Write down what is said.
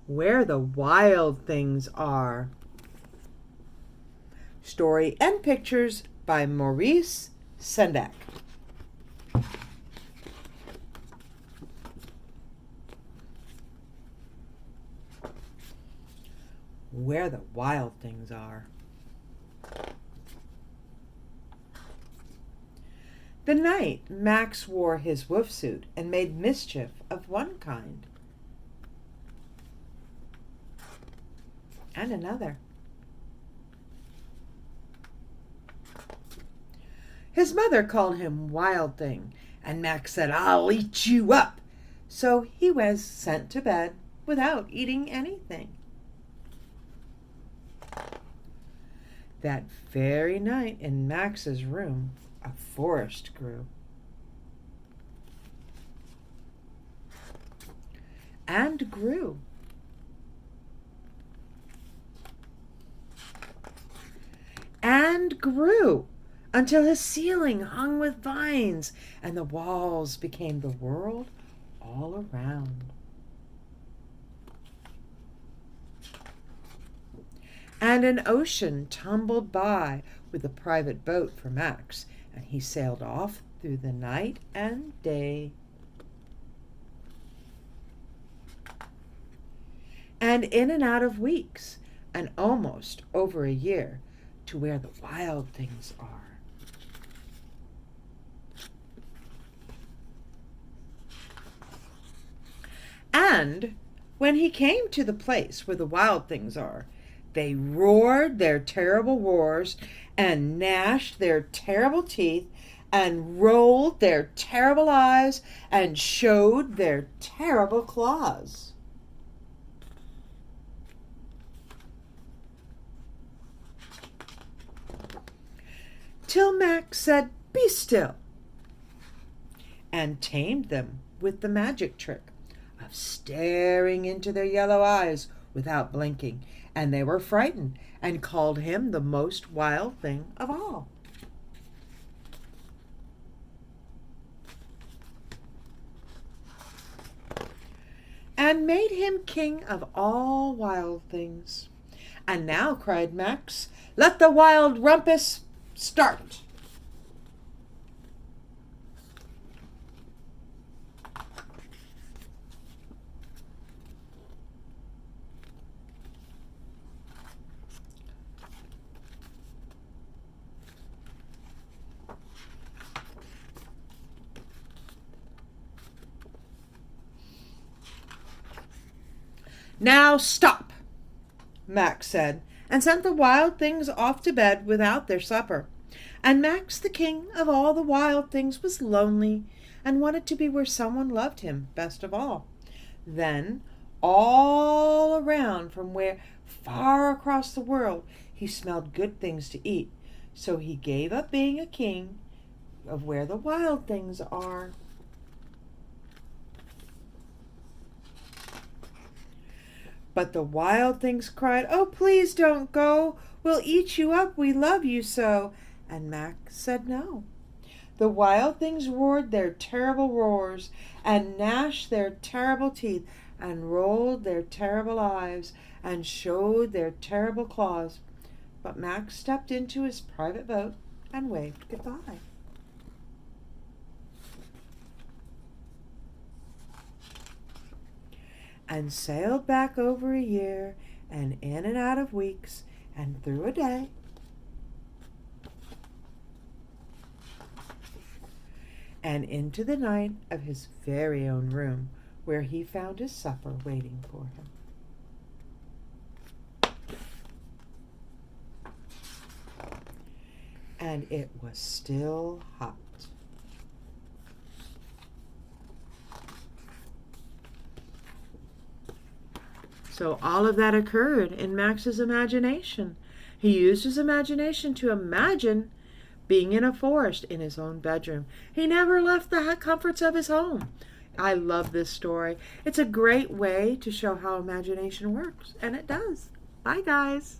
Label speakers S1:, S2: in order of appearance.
S1: Where the Wild Things Are. Story and pictures by Maurice, Sendak. Where the Wild Things Are. The night Max wore his wolf suit and made mischief of one kind and another. His mother called him Wild Thing, and Max said, "I'll eat you up." So he was sent to bed without eating anything. That very night in Max's room, a forest grew. And grew. And grew until his ceiling hung with vines and the walls became the world all around. And an ocean tumbled by with a private boat for Max, and he sailed off through the night and day. And in and out of weeks, and almost over a year, to where the wild things are. And when he came to the place where the wild things are, they roared their terrible roars and gnashed their terrible teeth and rolled their terrible eyes and showed their terrible claws. Till Max said, "Be still," and tamed them with the magic trick of staring into their yellow eyes without blinking, and they were frightened and called him the most wild thing of all. And made him king of all wild things. And now, cried Max, "Let the wild rumpus start." "Now stop," Max said, and sent the wild things off to bed without their supper. And Max, the king of all the wild things, was lonely and wanted to be where someone loved him best of all. Then, all around from where far across the world, he smelled good things to eat. So he gave up being a king of where the wild things are. But the wild things cried, "Oh, please don't go. We'll eat you up. We love you so." And Max said no. The wild things roared their terrible roars and gnashed their terrible teeth and rolled their terrible eyes and showed their terrible claws. But Max stepped into his private boat and waved goodbye. And sailed back over a year, and in and out of weeks, and through a day. And into the night of his very own room, where he found his supper waiting for him. And it was still hot. So all of that occurred in Max's imagination. He used his imagination to imagine being in a forest in his own bedroom. He never left the comforts of his home. I love this story. It's a great way to show how imagination works, and it does. Bye, guys.